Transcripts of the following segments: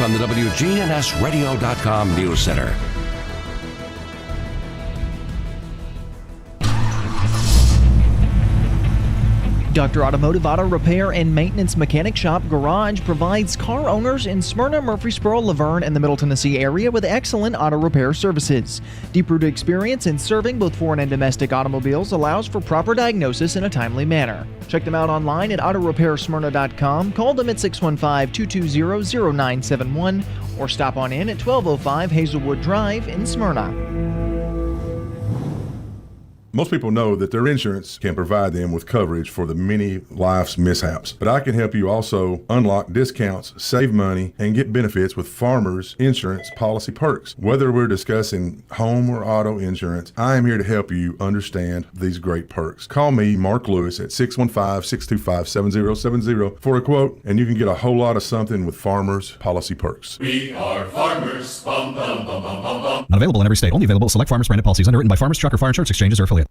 from the WGNSradio.com News Center. Dr. Automotive Auto Repair and Maintenance Mechanic Shop Garage provides car owners in Smyrna, Murfreesboro, Laverne, and the Middle Tennessee area with excellent auto repair services. Deep-rooted experience in serving both foreign and domestic automobiles allows for proper diagnosis in a timely manner. Check them out online at autorepairsmyrna.com, call them at 615-220-0971, or stop on in at 1205 Hazelwood Drive in Smyrna. Most people know that their insurance can provide them with coverage for the many life's mishaps. But I can help you also unlock discounts, save money, and get benefits with Farmers Insurance policy perks. Whether we're discussing home or auto insurance, I am here to help you understand these great perks. Call me, Mark Lewis, at 615-625-7070 for a quote, and you can get a whole lot of something with Farmers policy perks. We are Farmers. Bum, bum, bum, bum, bum, bum. Not available in every state. Only available at select Farmers branded policies underwritten by Farmers Truck or Fire Insurance Exchanges or affiliate.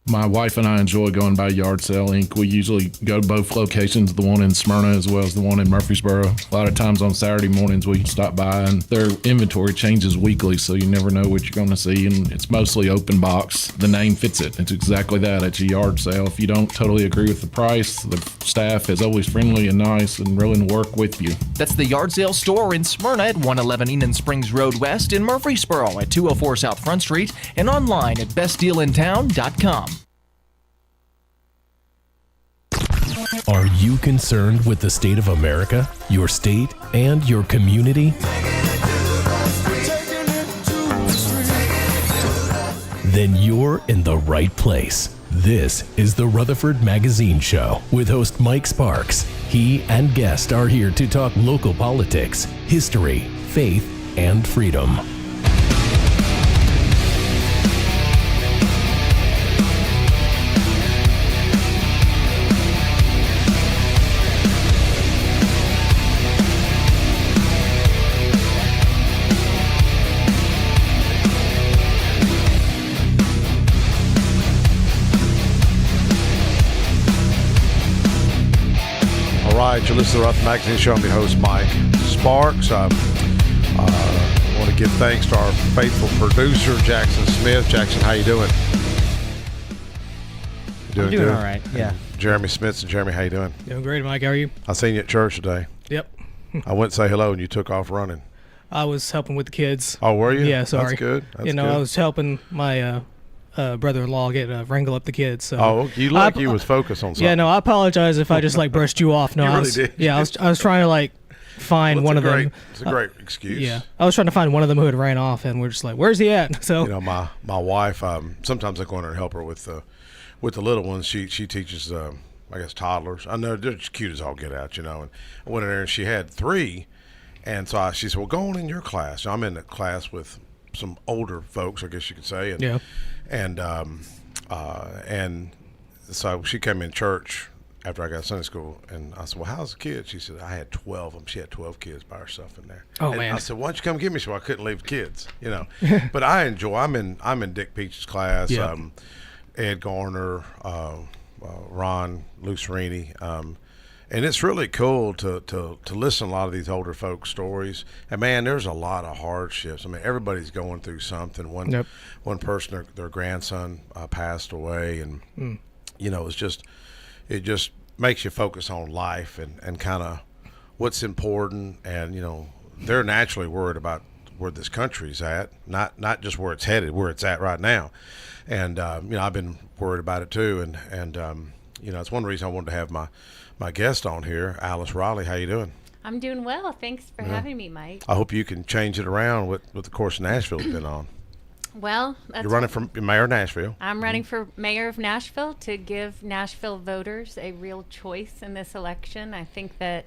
My wife and I enjoy going by Yard Sale Inc. We usually go to both locations, the one in Smyrna as well as the one in Murfreesboro. A lot of times on Saturday mornings we stop by, and their inventory changes weekly, so you never know what you're going to see, and it's mostly open box. The name fits it. It's exactly that. It's a yard sale. If you don't totally agree with the price, the staff is always friendly and nice and willing to work with you. That's the Yard Sale Store in Smyrna at 111 Enon Springs Road West, in Murfreesboro at 204 South Front Street, and online at bestdealintown.com. Are you concerned with the state of America, your state, and your community? Then you're in the right place. This is the Rutherford Magazine Show with host Mike Sparks. He and guests are here to talk local politics, history, faith, and freedom. You're listening to the Rutherford Magazine Show. I'm your host, Mike Sparks. I want to give thanks to our faithful producer, Jackson Smith. Jackson, how you doing? I'm doing all right, yeah. Jeremy Smith. And Jeremy, how you doing? Doing great, Mike. How are you? I seen you at church today. Yep. I went to say hello, and you took off running. I was helping with the kids. Oh, were you? Yeah, sorry. That's good. That's good. I was helping my brother-in-law wrangle up the kids. So. Oh, you look like you was focused on something. Yeah, no, I apologize if I just brushed you off. No, you I really was, did. Yeah, I was trying to find one of them. It's a great excuse. Yeah, I was trying to find one of them who had ran off, and we're just like, where's he at? So my wife. Sometimes I go in there and help her with the little ones. She teaches I guess toddlers. I know they're just cute as all get out, And I went in there and she had 3, and so she said, well, go on in your class. So I'm in the class with some older folks, I guess you could say. And, yeah. And so she came in church after I got Sunday school, and I said, well, how's the kids? She said, I had 12 of them. She had 12 kids by herself in there. Oh, and man. I said, why don't you come get me? So I couldn't leave the kids, But I enjoy, I'm in Dick Peach's class, yep. Ed Garner, Ron Lucerini, and it's really cool to listen to a lot of these older folks' stories. And, man, there's a lot of hardships. I mean, everybody's going through something. One person, their grandson passed away, and, it just makes you focus on life and kind of what's important. And, they're naturally worried about where this country's at, not just where it's headed, where it's at right now. And, I've been worried about it too. And it's one reason I wanted to have my guest on here, Alice Riley. How you doing? I'm doing well. Thanks for having me, Mike. I hope you can change it around with the course Nashville's been on. Well, you're running for mayor of Nashville. I'm running for mayor of Nashville to give Nashville voters a real choice in this election. I think that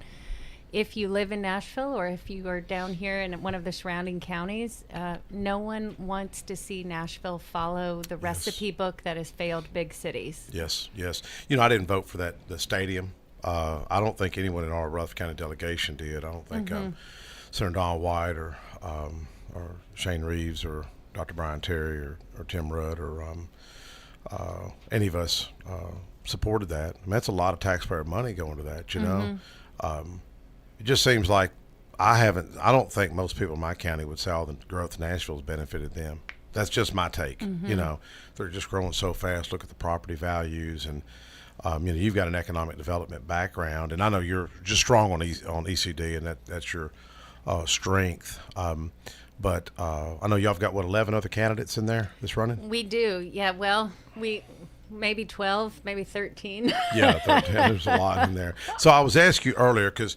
if you live in Nashville or if you are down here in one of the surrounding counties, no one wants to see Nashville follow the recipe book that has failed big cities. Yes. I didn't vote for the stadium. I don't think anyone in our Rutherford County delegation did. I don't think Senator Don White or Shane Reeves or Dr. Brian Terry or Tim Rudd or any of us supported that. I mean, that's a lot of taxpayer money going to that, It just seems like I don't think most people in my county would say all the growth in Nashville's benefited them. That's just my take. You know, they're just growing so fast. Look at the property values, and you know, you've got an economic development background, and I know you're just strong on ECD, and that's your strength. But I know y'all have got 11 other candidates in there that's running. We do, yeah. Well, we maybe 12, maybe 13. Yeah, 13. There's a lot in there. So I was asking you earlier because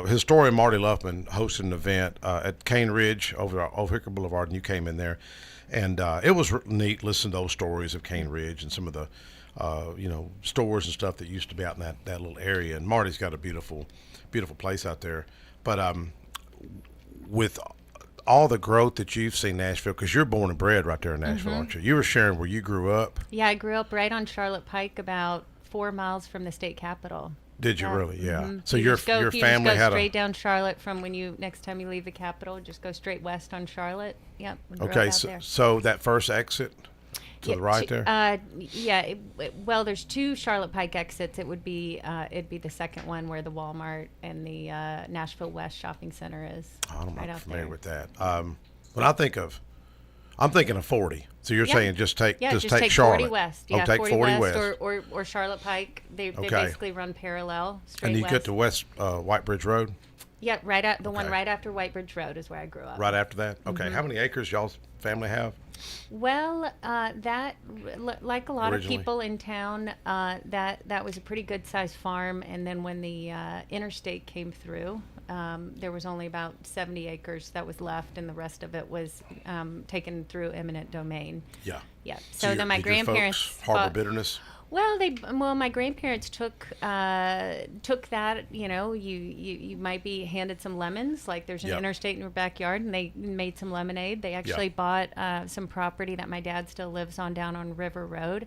historian Marty Luffman hosted an event at Cane Ridge over Hickory Boulevard, and you came in there, and it was neat listening to those stories of Cane Ridge and some of the you know, stores and stuff that used to be out in that little area. And Marty's got a beautiful place out there. But with all the growth that you've seen in Nashville, because you're born and bred right there in Nashville, aren't you? You were sharing where you grew up. Yeah, I grew up right on Charlotte Pike, about 4 miles from the state capitol. Did you really? Yeah. So you your family just had go straight down Charlotte from next time you leave the capitol, just go straight west on Charlotte. Yep. Okay, so that first exit to the right there. Yeah. Well, there's 2 Charlotte Pike exits. It'd be the second one where the Walmart and the Nashville West Shopping Center is. I'm right not familiar there. with that. When I'm thinking of 40. So you're saying just take Charlotte. 40 West. Yeah, take 40 West. Or Charlotte Pike. They basically run parallel straight and you west. get to West White Bridge Road? Yeah, right at the one right after White Bridge Road is where I grew up. Right after that? Okay. How many acres y'all's family have? Well, that like a lot Originally? of people in town, that was a pretty good sized farm. And then when the interstate came through, there was only about 70 acres that was left, and the rest of it was taken through eminent domain. Yeah. Yeah. So then my grandparents folks harbor bitterness. Well, my grandparents took that. You know, you might be handed some lemons, like there's an interstate in your backyard, and they made some lemonade. They actually bought some property that my dad still lives on down on River Road,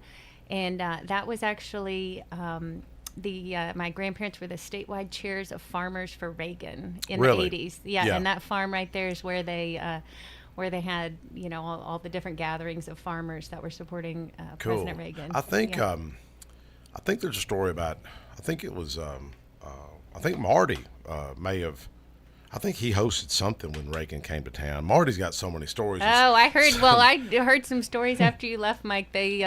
and that was actually my grandparents were the statewide chairs of farmers for Reagan in the 80s. Yeah, and that farm right there is where they had, you know, all the different gatherings of farmers that were supporting President Reagan. I think there's a story about, I think it was, I think Marty may have, I think he hosted something when Reagan came to town. Marty's got so many stories. Oh, I heard. Well, I heard some stories after you left, Mike. They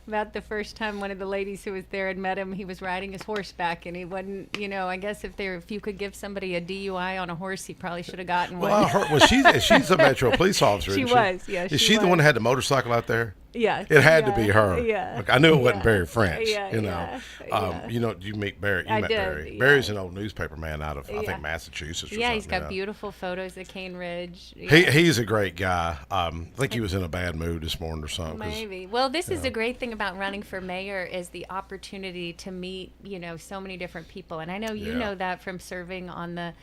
about the first time one of the ladies who was there had met him. He was riding his horse back, and he wasn't. You know, I guess if you could give somebody a DUI on a horse, he probably should have gotten one. Well, I heard. Well, she's a Metro police officer. She isn't was. Yeah. Is she the one that had the motorcycle out there? Yeah. It had to be her. Yeah. Look, I knew it wasn't Barry French. Yeah. You know. You know, you meet Barry. I met did, Barry. yeah. Barry's an old newspaper man out of I think Massachusetts. Or yeah, something, he's got beautiful photos of Cane Ridge. Yeah. He's a great guy. I think he was in a bad mood this morning or something. Maybe. Well, this is the great thing about running for mayor is the opportunity to meet, you know, so many different people. And I know you know that from serving on the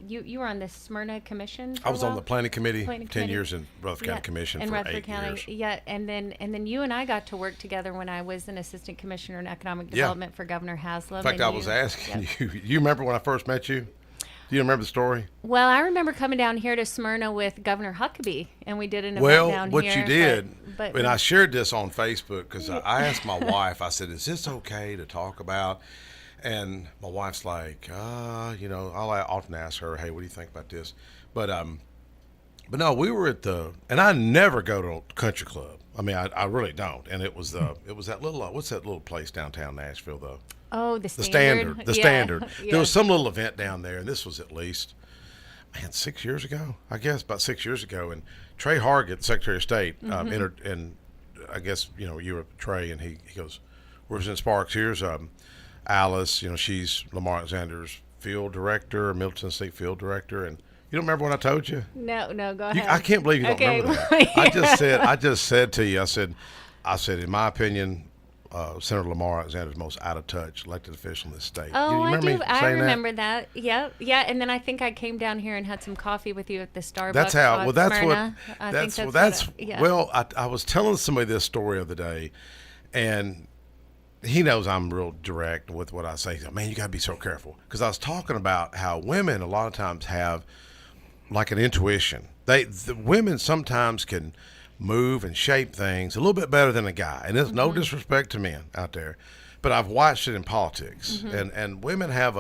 you were on the Smyrna Commission for I was a on while? the planning committee, 10 committee. years in Rutherford County Commission in for Rutherford 8 County. years. Yeah, and then you and I got to work together when I was an assistant commissioner in economic development for Governor Haslam. In fact, I was asking you. You remember when I first met you? Do you remember the story? Well, I remember coming down here to Smyrna with Governor Huckabee, and we did an event down here. Well, what you did, but and I shared this on Facebook because I asked my wife, I said, is this okay to talk about? And my wife's like, you know, I'll often ask her, hey, what do you think about this? But no, we were at and I never go to a country club. I mean, I really don't. And it was that little, what's that little place downtown Nashville, though? Oh, the Standard. The Standard. Yeah. There was some little event down there, and this was at least, 6 years ago, I guess, about 6 years ago. And Trey Hargett, Secretary of State, entered, and I guess, you know, you were Trey, and he goes, Representative Sparks, here's Alice, you know, she's Lamar Alexander's field director, Middleton State field director, and you don't remember what I told you? No, go ahead. I can't believe you don't remember that. I just said to you, I said, in my opinion, Senator Lamar Alexander is the most out of touch elected official in this state. Oh, you remember I do. I remember that? Yeah. And then I think I came down here and had some coffee with you at the Starbucks. That's how. Well, that's Smyrna. Well, I was telling somebody this story the other day, and he knows I'm real direct with what I say. He's like, man, you got to be so careful, because I was talking about how women a lot of times have like an intuition. The women sometimes can move and shape things a little bit better than a guy. And there's no disrespect to men out there, but I've watched it in politics, and women have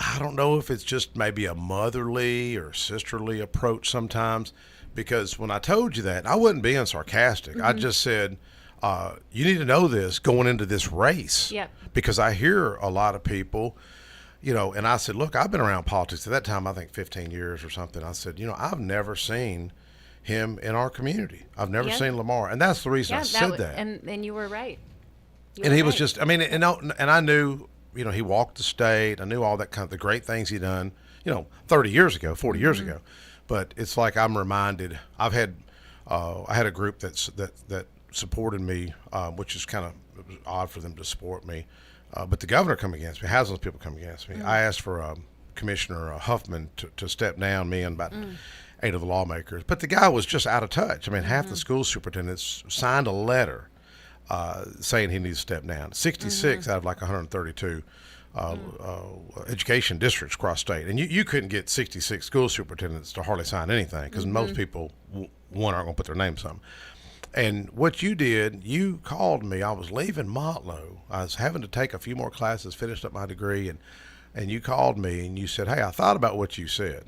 I don't know if it's just maybe a motherly or sisterly approach sometimes, because when I told you that, I wasn't being sarcastic. I just said, you need to know this going into this race. Yep. Because I hear a lot of people, and I said, look, I've been around politics at that time, I think 15 years or something. I said, I've never seen him in our community. I've never seen Lamar. And that's the reason I said that. And you were right. And he was just, I mean, and I knew, he walked the state. I knew all that kind of the great things he done, 30 years ago, 40 years ago. But it's like I'm reminded. I had a group that supported me, which is kind of odd for them to support me. But the governor come against me. Has those people come against me? I asked for Commissioner Huffman to step down. Me and about 8 of the lawmakers. But the guy was just out of touch. I mean, half the school superintendents signed a letter saying he needs to step down. 66 out of like 132 education districts across state. And you couldn't get 66 school superintendents to hardly sign anything, because most people, one, aren't going to put their names on. And what you did, you called me. I was leaving Motlow. I was having to take a few more classes, finished up my degree, and you called me and you said, hey, I thought about what you said.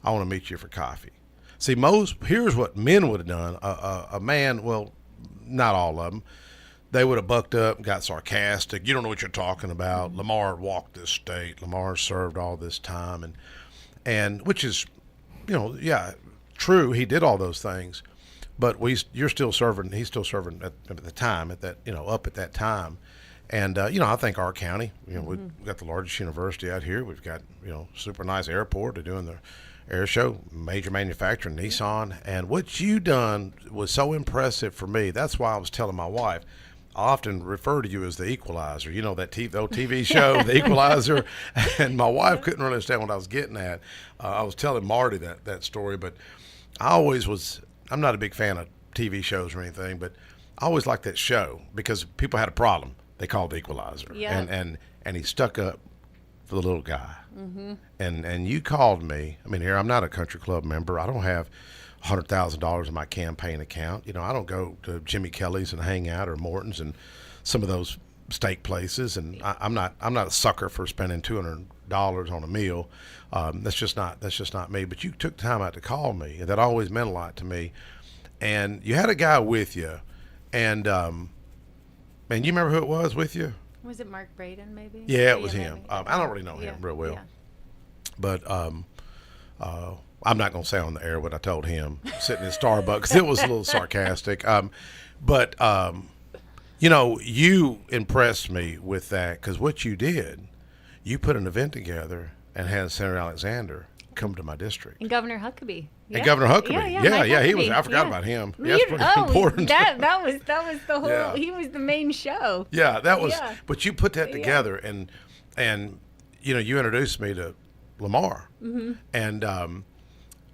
I want to meet you for coffee. See, here's what men would have done. A man, well, not all of them, they would have bucked up and got sarcastic. You don't know what you're talking about. Lamar walked this state. Lamar served all this time. And which is, true. He did all those things. But you're still serving. He's still serving at the time, up at that time. And, I think our county, we've got the largest university out here. We've got, super nice airport. They're doing the air show, major manufacturer, Nissan. And what you done was so impressive for me. That's why I was telling my wife, I often refer to you as the Equalizer, that old TV show, The Equalizer. And my wife couldn't really understand what I was getting at. I was telling Marty that story, but I'm not a big fan of TV shows or anything, but I always liked that show because people had a problem. They called The Equalizer. Yeah. And he stuck up for the little guy. And you called me. I mean, here, I'm not a country club member. I don't have $100,000 in my campaign account. I don't go to Jimmy Kelly's and hang out, or Morton's and some of those steak places. And I'm not a sucker for spending $200 on a meal. That's just not me. But you took time out to call me, and that always meant a lot to me. And you had a guy with you, and you remember who it was with you? Was it Mark Braden, maybe? Yeah, it was him. I don't really know him real well, but I'm not going to say on the air what I told him sitting in Starbucks. It was a little sarcastic. But you impressed me with that, because what you did, you put an event together and had Senator Alexander come to my district. And Governor Huckabee. And Governor Huckabee. Yeah, he was. I forgot about him. That's pretty important. That was the whole. He was the main show. Yeah, that was. Yeah. But you put that together, and you introduced me to Lamar, and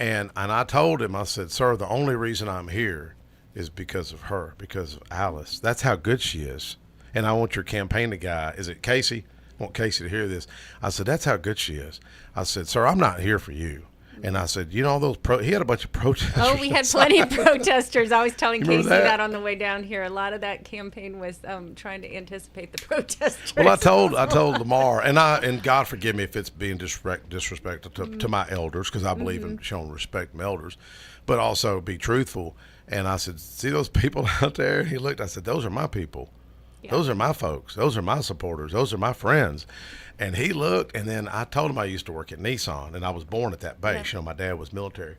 I told him, I said, sir, the only reason I'm here is because of her, because of Alice. That's how good she is, and I want your campaign guy. Is it Casey? I want Casey to hear this. I said, that's how good she is. I said, sir, I'm not here for you. And I said, all those he had a bunch of protesters. Oh, we had plenty of protesters. I was telling Casey that on the way down here. A lot of that campaign was trying to anticipate the protesters. Well, I told Lamar, and God forgive me if it's being disrespectful to my elders, because I believe in showing respect to my elders, but also be truthful. And I said, see those people out there? He looked, I said, those are my people. Yeah. Those are my folks. Those are my supporters. Those are my friends. And he looked, and then I told him I used to work at Nissan, and I was born at that base. My dad was military.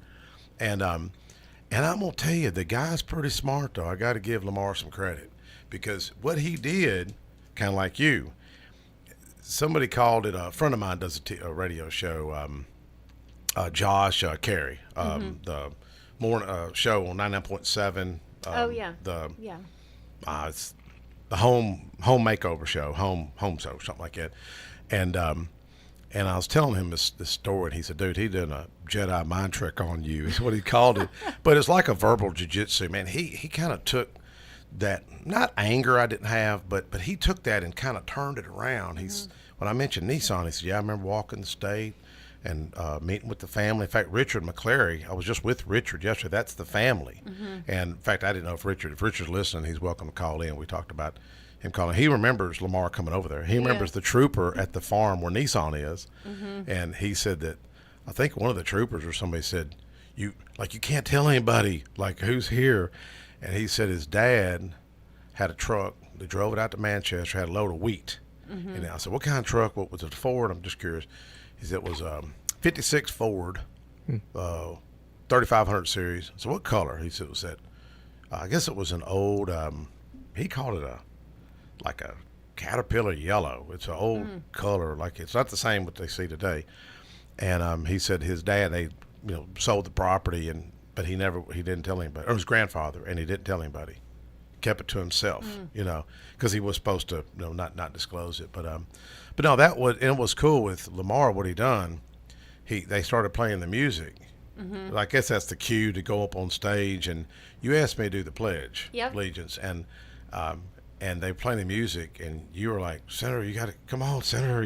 And I'm going to tell you, the guy's pretty smart, though. I got to give Lamar some credit, because what he did, kind of like you, somebody called it, a friend of mine does a radio show, Josh Carey, the morning show on 99.7. It's the home makeover show, home show, something like that. And I was telling him this story, and he said, dude, he did a Jedi mind trick on you, is what he called it. But it's like a verbal jiu-jitsu, man. He kind of took that, not anger I didn't have, but he took that and kind of turned it around. When I mentioned Nissan, he said, yeah, I remember walking the state and meeting with the family. In fact, Richard McClary, I was just with Richard yesterday. That's the family. And in fact, I didn't know if Richard's listening, he's welcome to call in. We talked about him calling. He remembers Lamar coming over there. He remembers the trooper at the farm where Nissan is. And he said that, I think one of the troopers or somebody said, you can't tell anybody, like, who's here. And he said his dad had a truck. They drove it out to Manchester, had a load of wheat. And I said, what kind of truck? What was it, Ford? I'm just curious. He said it was a 56 Ford, 3500 series. So what color? He said it was that, I guess it was an old, he called it like a Caterpillar yellow. It's an old color. Like, it's not the same what they see today. And he said his dad, they sold the property, but he didn't tell anybody. Or his grandfather, and he didn't tell anybody. Kept it to himself, because he was supposed to not disclose it. But no, it was cool with Lamar. What he done, they started playing the music. I guess that's the cue to go up on stage. And you asked me to do the pledge, allegiance, and they playing the music, and you were like, Senator, you got to come on, Senator.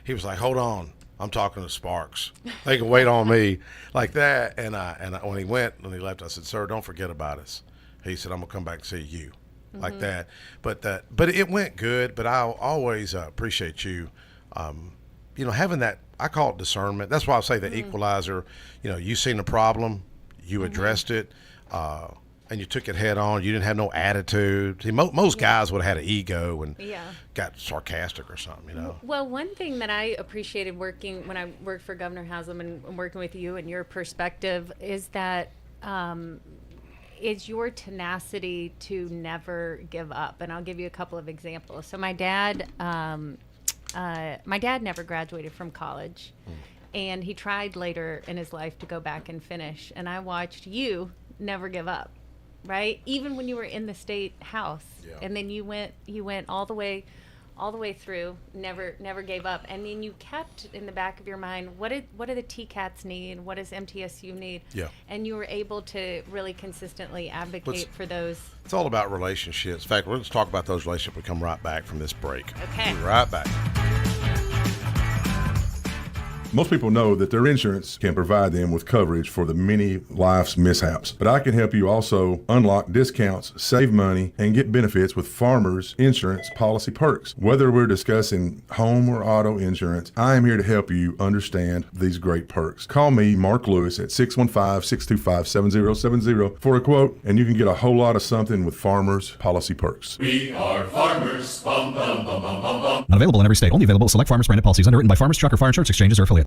He was like, hold on, I'm talking to Sparks. They can wait on me, like that. And when he left, I said, sir, don't forget about us. He said, I'm gonna come back and see you, like that. But it went good. But I always appreciate you, having that. I call it discernment. That's why I say the equalizer. You seen the problem, you addressed it, and you took it head on. You didn't have no attitude. See, most guys would have had an ego and got sarcastic or something. Well, one thing that I appreciated when I worked for Governor Haslam and working with you and your perspective is that. Is your tenacity to never give up. And I'll give you a couple of examples. So my dad never graduated from college, and he tried later in his life to go back and finish. And I watched you never give up, right? Even when you were in the state house, and then you went all the way through, never gave up. And then you kept in the back of your mind, what do the TCATs need? What does MTSU need? Yeah. And you were able to really consistently advocate for those. It's all about relationships. In fact, we're going to talk about those relationships. We'll come right back from this break. Okay. We'll be right back. Most people know that their insurance can provide them with coverage for the many life's mishaps. But I can help you also unlock discounts, save money, and get benefits with Farmers Insurance policy perks. Whether we're discussing home or auto insurance, I am here to help you understand these great perks. Call me, Mark Lewis, at 615-625-7070 for a quote, and you can get a whole lot of something with Farmers policy perks. We are farmers. Bum, bum, bum, bum, bum, bum. Not available in every state. Only available with select Farmers branded policies underwritten by Farmers Truck or Fire Insurance Exchanges or affiliate.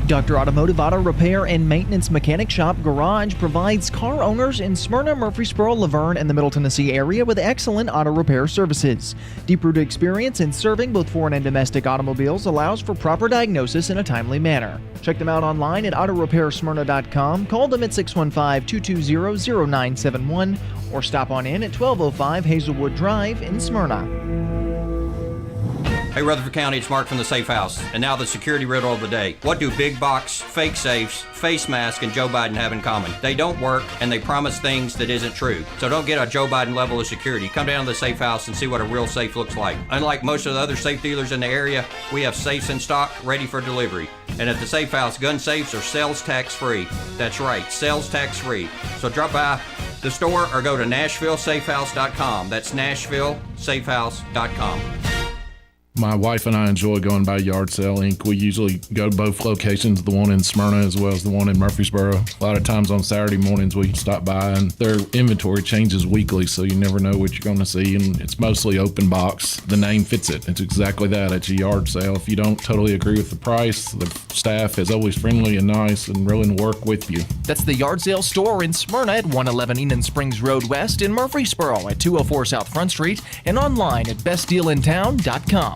Dr. Automotive Auto Repair and Maintenance Mechanic Shop Garage provides car owners in Smyrna, Murfreesboro, Laverne, and the Middle Tennessee area with excellent auto repair services. Deep-rooted experience in serving both foreign and domestic automobiles allows for proper diagnosis in a timely manner. Check them out online at autorepairsmyrna.com, call them at 615-220-0971, or stop on in at 1205 Hazelwood Drive in Smyrna. Hey Rutherford County, it's Mark from the Safe House. And now the security riddle of the day. What do big box, fake safes, face masks, and Joe Biden have in common? They don't work, and they promise things that isn't true. So don't get a Joe Biden level of security. Come down to the Safe House and see what a real safe looks like. Unlike most of the other safe dealers in the area, we have safes in stock, ready for delivery. And at the Safe House, gun safes are sales tax free. That's right, sales tax free. So drop by the store or go to NashvilleSafehouse.com. That's NashvilleSafehouse.com. My wife and I enjoy going by Yard Sale Inc. We usually go to both locations, the one in Smyrna as well as the one in Murfreesboro. A lot of times on Saturday mornings we stop by, and their inventory changes weekly, so you never know what you're going to see, and it's mostly open box. The name fits it. It's exactly that. It's a yard sale. If you don't totally agree with the price, the staff is always friendly and nice and willing to work with you. That's the Yard Sale store in Smyrna at 111 Enon Springs Road West, in Murfreesboro at 204 South Front Street, and online at bestdealintown.com.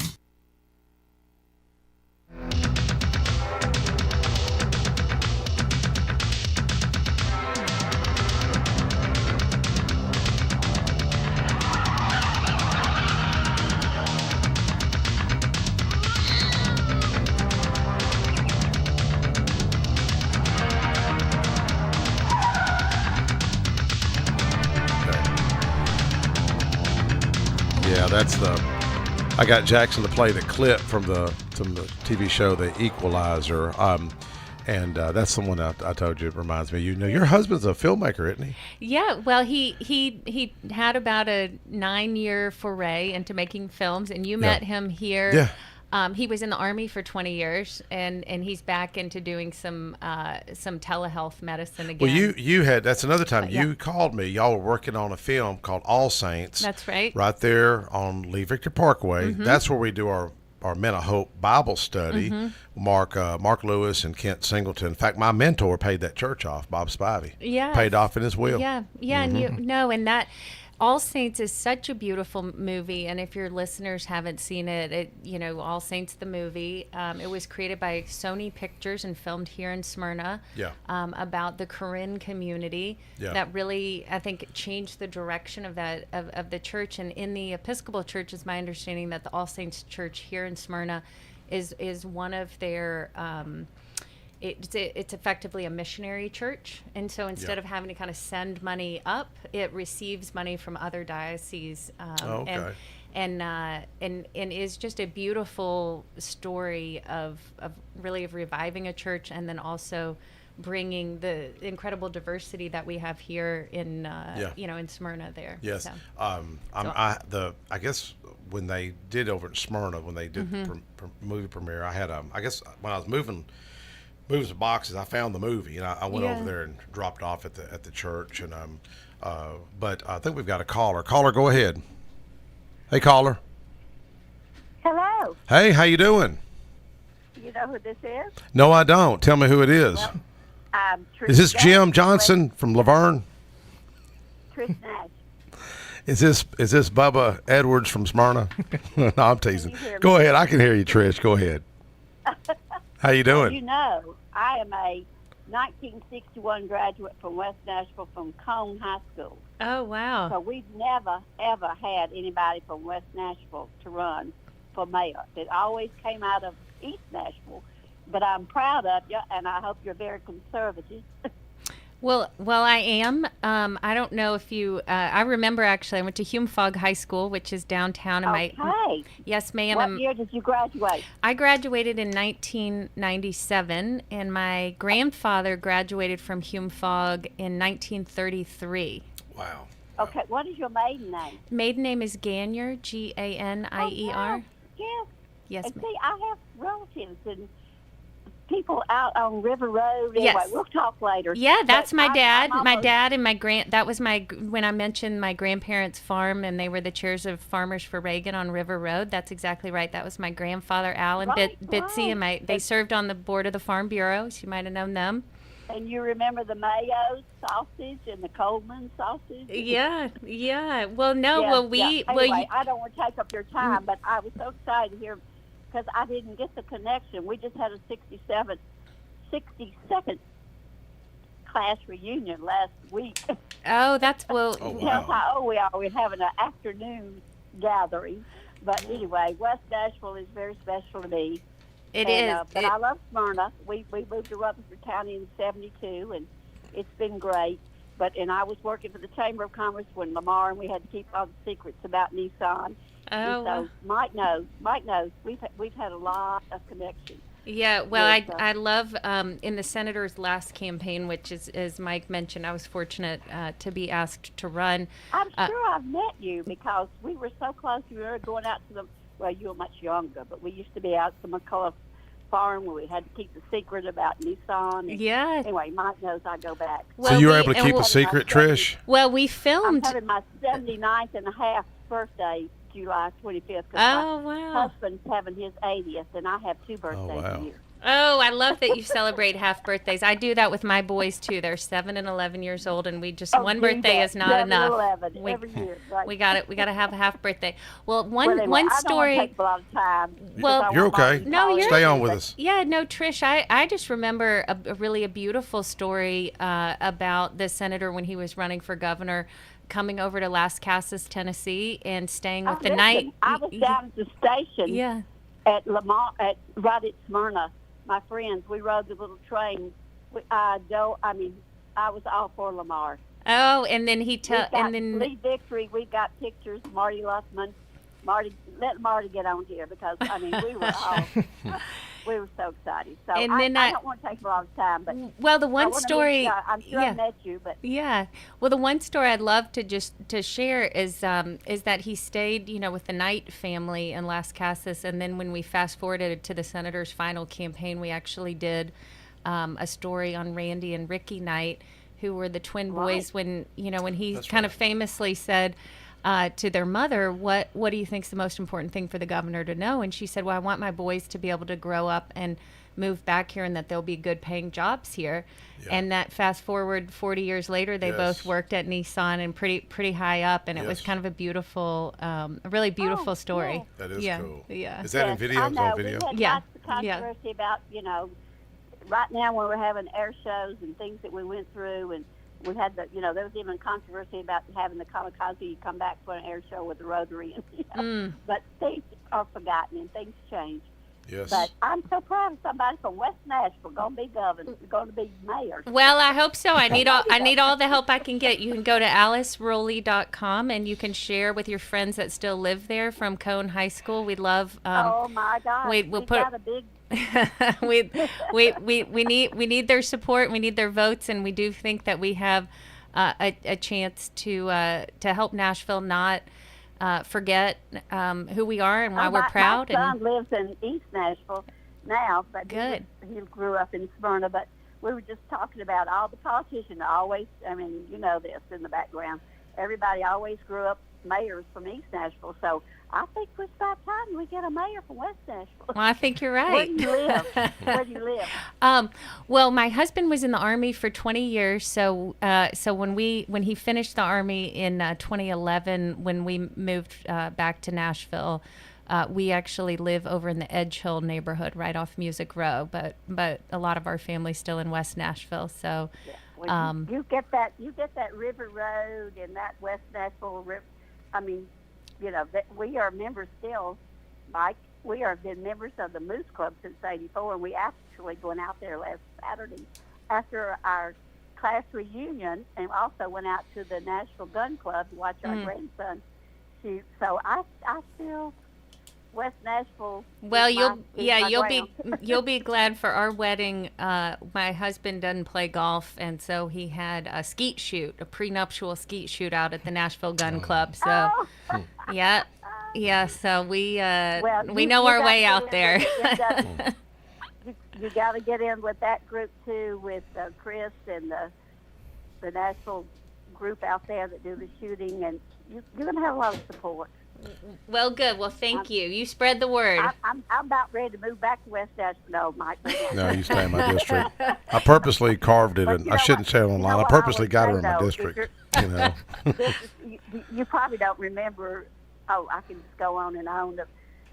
I got Jackson to play the clip from the TV show The Equalizer. And that's the one I told you. It reminds me. You know, your husband's a filmmaker, isn't he? Yeah, well, he had about a 9-year foray into making films, and you met him here. Yeah. He was in the Army for 20 years, and he's back into doing some telehealth medicine again. Well, you had, that's another time you called me. Y'all were working on a film called All Saints. That's right. Right there on Lee Victor Parkway. Mm-hmm. That's where we do our Men of Hope Bible study. Mm-hmm. Mark Lewis and Kent Singleton. In fact, my mentor paid that church off, Bob Spivey. Yeah. Paid off in his will. Yeah, Mm-hmm. and that All Saints is such a beautiful movie, and if your listeners haven't seen it, All Saints the movie, it was created by Sony Pictures and filmed here in Smyrna. Yeah. About the Korean community. Yeah. That really, I think, changed the direction of the church. And in the Episcopal Church, is my understanding that the All Saints Church here in Smyrna is one of their. It's effectively a missionary church, and so instead of having to kind of send money up, it receives money from other dioceses, and is just a beautiful story of reviving a church, and then also bringing the incredible diversity that we have here in in Smyrna there. Yes. So. I guess when they did over in Smyrna, when they did movie premiere, I had I guess when I was moving some boxes, I found the movie, and I went over there and dropped off at the church, and but I think we've got a caller. Caller, go ahead. Hey, caller. Hello. Hey, how you doing? You know who this is? No, I don't. Tell me who it is. Well, is this Jim Johnson from Laverne? Trish Nash. Is this Bubba Edwards from Smyrna? No, I'm teasing. Go ahead. I can hear you, Trish. Go ahead. How you doing? You know, I am a 1961 graduate from West Nashville from Cone High School. Oh, wow. So we've never, ever had anybody from West Nashville to run for mayor. It always came out of East Nashville. But I'm proud of you, and I hope you're very conservative. Well, I am. I don't know if you. I remember actually. I went to Hume-Fogg High School, which is downtown. Okay. Yes, ma'am. What year did you graduate? I graduated in 1997, and my grandfather graduated from Hume-Fogg in 1933. Wow. Okay. What is your maiden name? Maiden name is Ganier, Ganier. Oh, yes. Yes, And ma'am. see, I have relatives and people out on River Road. Anyway, Yes. we'll talk later. Yeah, that's But my dad. I'm My almost- dad and my that was when I mentioned my grandparents' farm, and they were the chairs of Farmers for Reagan on River Road. That's exactly right. That was my grandfather, Al, and Bitsy, and they served on the board of the Farm Bureau, so you might have known them. And you remember the Mayo sausage and the Coleman sausage? Yeah. Well, no, Yeah, well, yeah. Anyway, I don't want to take up your time, but I was so excited to hear because I didn't get the connection. We just had a 62nd class reunion last week. Oh, that's well. That's how old we are. We're having an afternoon gathering. But anyway, West Nashville is very special to me. It is. But I love Smyrna. We moved to Rutherford County in '72, and it's been great. And I was working for the Chamber of Commerce when Lamar, and we had to keep all the secrets about Nissan. Oh, and so Mike knows. We've had a lot of connections. Yeah, well, I love in the senator's last campaign, which is, as Mike mentioned, I was fortunate to be asked to run. I'm sure I've met you because we were so close. We were going out to you were much younger, but we used to be out to McCullough Farm where we had to keep the secret about Nissan. Yeah. Anyway, Mike knows I go back. So you were able to keep a secret, Trish? Well, we filmed. I'm having my 79th and a half birthday, July 25th. Oh, my wow. husband's having his 80th, and I have 2 birthdays a year. Oh, I love that you celebrate half birthdays. I do that with my boys too. They're 7 and 11 years old, and we just one birthday is not enough. 11, every year, right. We got it. We got to have a half birthday. Well, one I story. don't want to take a lot of time. Well, you're okay. No, you're stay on with us. Yeah, no, Trish. I just remember a really beautiful story about the senator when he was running for governor, coming over to Las Casas, Tennessee, and staying with the night. I was down at the station. Yeah. At Lamar, right at Smyrna. My friends, we rode the little train. I was all for Lamar. Oh, and then Lee Victory. We got pictures. Marty Luffman. Let Marty get on here because we were all we were so excited. So And I then don't want to take a long time, but well, the one story, I'm sure I met you, but yeah. Well, the one story I'd love to share is that he stayed, with the Knight family in Las Casas, and then when we fast forwarded to the Senator's final campaign, we actually did a story on Randy and Ricky Knight, who were the twin boys. When he kind of famously said to their mother, what do you think's the most important thing for the governor to know? And she said, well, I want my boys to be able to grow up and move back here, and that there'll be good paying jobs here. Yeah. And that fast forward 40 years later, they both worked at Nissan and pretty high up, and it was kind of a beautiful, a really beautiful story. Yeah. That is cool. Yeah. Is that in video? I know. On video? We had lots of controversy about, right now when we're having air shows and things that we went through, and we had there was even controversy about having the kamikaze come back for an air show with the Rotary, but things are forgotten and things change. Yes. But I'm so proud of somebody from West Nashville going to be governor, going to be mayor. Well, I hope so. I need all the help I can get. You can go to alicerowley.com and you can share with your friends that still live there from Cone High School. We love. Oh my God! We'll put. Got a big. we need their support. We need their votes, and we do think that we have a chance to help Nashville not forget who we are and why we're proud. My son lives in East Nashville now, but good. He grew up in Smyrna. But we were just talking about all the politicians. Always, you know this in the background. Everybody always grew up mayors from East Nashville. So I think it's about time we get a mayor from West Nashville. Well, I think you're right. Where do you live? Where do you live? Well, my husband was in the Army for 20 years. So when he finished the Army in 2011, when we moved back to Nashville, we actually live over in the Edge Hill neighborhood, right off Music Row. But a lot of our family's still in West Nashville. So you get that River Road and that West Nashville River. We are members still, Mike. We have been members of the Moose Club since '84, and we actually went out there last Saturday after our class reunion, and also went out to the Nashville Gun Club to watch our grandson shoot. So I feel West Nashville. Well, you'll be glad for our wedding. My husband doesn't play golf, and so he had a skeet shoot, a prenuptial skeet shoot out at the Nashville Gun Club. So, yeah. So we know our way out there. You got to get in with that group too, with Chris and the Nashville group out there that do the shooting, and you're going to have a lot of support. Well, good. Well, thank you. You spread the word. I'm about ready to move back to West Nashville. No, Mike. No, you stay in my district. I purposely carved it, and I shouldn't say it online. I purposely got her in my district. You probably don't remember. Oh, I can just go on and on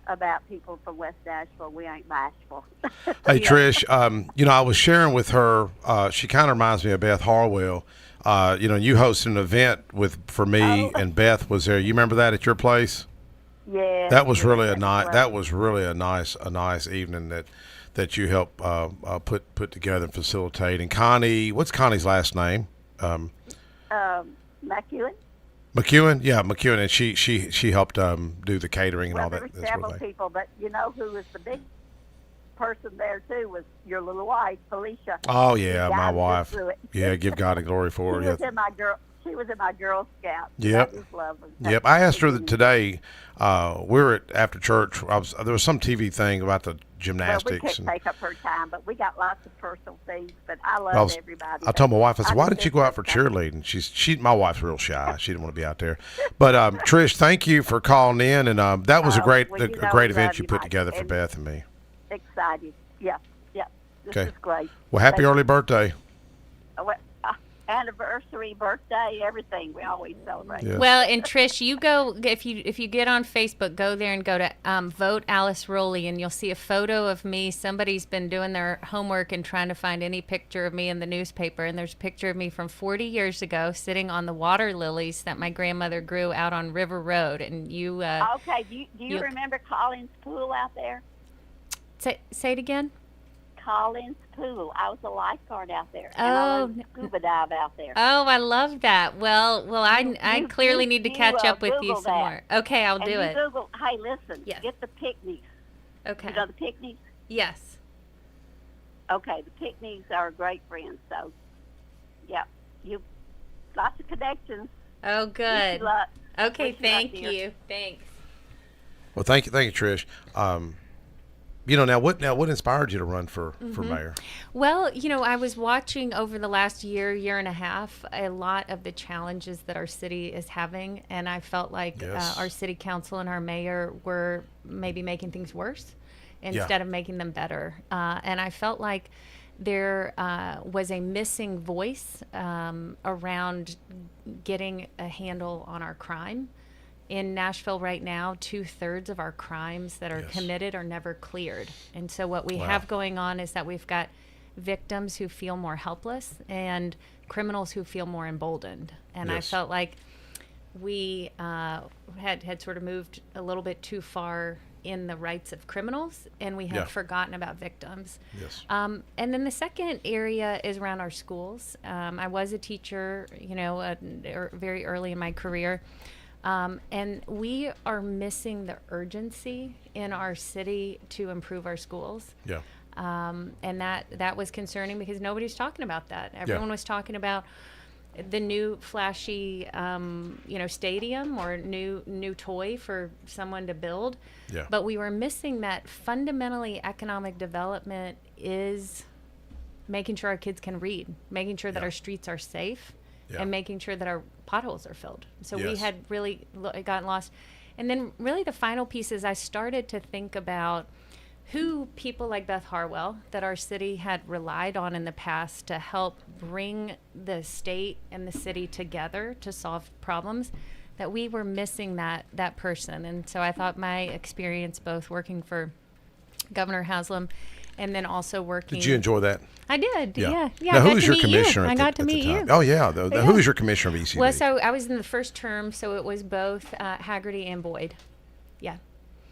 about people from West Nashville. We ain't bashful. Hey, Trish, I was sharing with her. She kind of reminds me of Beth Harwell. You hosted an event for me, and Beth was there. You remember that at your place? Yeah. That was really a nice. That was really a nice evening that you helped put together and facilitate. And Connie, what's Connie's last name? McEwen. McEwen, yeah, McEwen, and she helped do the catering and all that. There were several people, but who was the big person there too was your little wife, Felicia. Oh yeah, my wife. Yeah, give God the glory for her. She was in my Girl Scout. Yep. That was lovely. Yep. I asked her today. We were after church. There was some TV thing about the gymnastics. Well, we couldn't take up her time, but we got lots of personal things. But I love everybody. I told my wife, I said, "Why didn't you go out for cheerleading?" My wife's real shy. She didn't want to be out there. But Trish, thank you for calling in, and that was a great event you put together for Beth and me. Excited. Yeah. This is great. Well, happy early birthday. Anniversary, birthday, everything. We always celebrate. Yes. Well, and Trish, you go if you get on Facebook, go there and go to Vote Alice Rowley, and you'll see a photo of me. Somebody's been doing their homework and trying to find any picture of me in the newspaper, and there's a picture of me from 40 years ago sitting on the water lilies that my grandmother grew out on River Road. And you. Okay. Do you remember Collins Pool out there? Say it again. Collins Pool. I was a lifeguard out there. Oh, and I scuba dive out there. Oh, I love that. Well, I clearly need to catch up with you some more. Okay, I'll do it. Google. Hey, listen. Yes. Get the picnics. Okay. You know the picnics? Yes. Okay, the picnics are great friends. So, yeah, you lots of connections. Oh, Wish good. you luck. Okay, Wish you luck, thank dear. you. Thanks. Well, thank you, Trish. Now what inspired you to run for mayor? Well, I was watching over the last year and a half, a lot of the challenges that our city is having, and I felt like Yes. our city council and our mayor were maybe making things worse instead of making them better. And I felt like there was a missing voice around getting a handle on our crime. In Nashville right now, 2/3 of our crimes that are committed are never cleared. And so what we have going on is that we've got victims who feel more helpless and criminals who feel more emboldened. And I felt like we had sort of moved a little bit too far in the rights of criminals, and we had forgotten about victims. Yes. And then the second area is around our schools. I was a teacher, very early in my career. And we are missing the urgency in our city to improve our schools. Yeah. And that was concerning because nobody's talking about that. Everyone was talking about the new flashy, stadium or new toy for someone to build. Yeah. But we were missing that fundamentally economic development is making sure our kids can read, making sure that our streets are safe. Yeah. And making sure that our potholes are filled. So we Yes. had really gotten lost. And then really the final piece is I started to think about who people like Beth Harwell that our city had relied on in the past to help bring the state and the city together to solve problems, that we were missing that person. And so I thought my experience both working for Governor Haslam and then also working. Did you enjoy that? I did. Yeah. Now, who was your commissioner? I got to meet you. Oh yeah. Who was your commissioner of ECD? Well, so I was in the first term, so it was both Haggerty and Boyd. Yeah.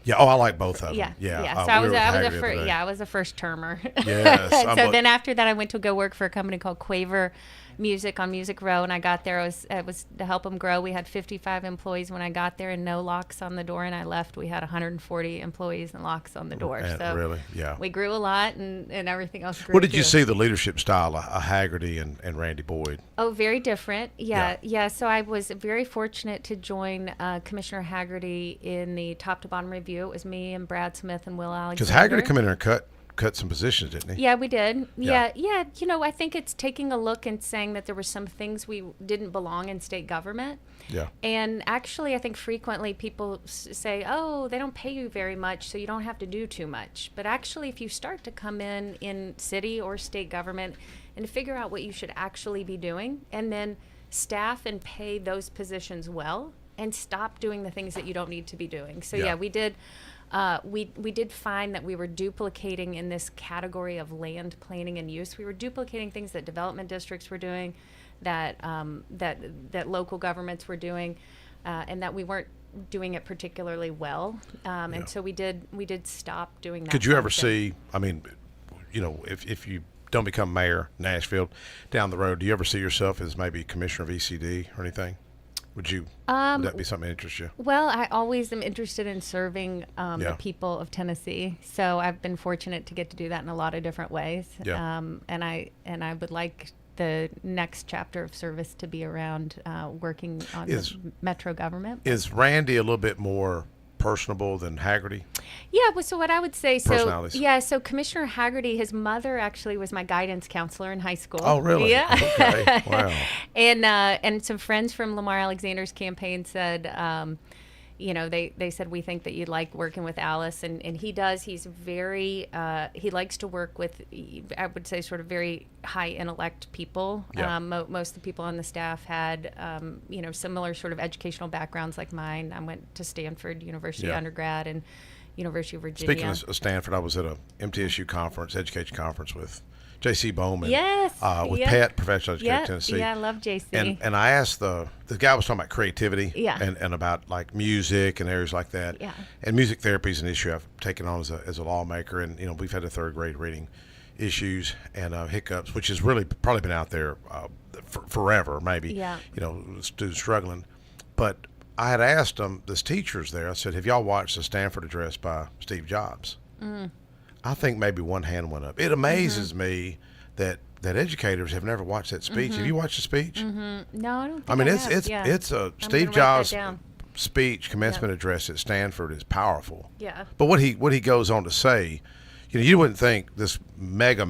Yeah. Oh, I like both of them. Yeah. Yeah. So I was a first termer. Yes. So then after that, I went to go work for a company called Quaver Music on Music Row, and I got there. It was to help them grow. We had 55 employees when I got there, and no locks on the door. And I left. We had 140 employees and locks on the door. So really, yeah. We grew a lot, and everything else grew. What did you too. see the leadership style of Haggerty and Randy Boyd? Oh, very different. Yeah. So I was very fortunate to join Commissioner Haggerty in the top to bottom review. It was me and Brad Smith and Will Alexander. Because Haggerty come in there and cut some positions, didn't he? Yeah, we did. Yeah. I think it's taking a look and saying that there were some things we didn't belong in state government. Yeah. And actually, I think frequently people say, oh, they don't pay you very much, so you don't have to do too much. But actually, if you start to come in city or state government and figure out what you should actually be doing, and then staff and pay those positions well, and stop doing the things that you don't need to be doing. So we did. We did find that we were duplicating in this category of land planning and use. We were duplicating things that development districts were doing, that local governments were doing, and that we weren't doing it particularly well. And so we did stop doing that. Could you ever see? I mean, if you don't become mayor Nashville down the road, do you ever see yourself as maybe commissioner of ECD or anything? Would that be something that interests you? Well, I always am interested in serving the people of Tennessee. So I've been fortunate to get to do that in a lot of different ways. Yeah. And I would like the next chapter of service to be around working on the metro government. Is Randy a little bit more personable than Haggerty? Yeah, well, so what I would say, so Commissioner Haggerty, his mother actually was my guidance counselor in high school. Oh, really? Yeah. Okay. Wow. And some friends from Lamar Alexander's campaign said, they said, we think that you'd like working with Alice, and he does. He's very, he likes to work with, I would say, sort of very high intellect people. Yeah. Most of the people on the staff had, similar sort of educational backgrounds like mine. I went to Stanford University undergrad and University of Virginia. Speaking of Stanford, I was at a MTSU conference, education conference with J.C. Bowman. Yes. With Pat, professional educator of Tennessee. Yeah, I love J.C. And I asked the guy was talking about creativity. Yeah. And about like music and areas like that. Yeah. And music therapy is an issue I've taken on as a lawmaker. And, we've had a third grade reading issues and hiccups, which has really probably been out there forever, maybe. Yeah. Students struggling. But I had asked them, this teachers there, I said, have y'all watched the Stanford address by Steve Jobs? I think maybe one hand went up. It amazes me that educators have never watched that speech. Have you watched the speech? No, I don't think I mean, have. it's a I'm Steve gonna write that Jobs down. speech, commencement address at Stanford is powerful. Yeah. But what he goes on to say, you wouldn't think this mega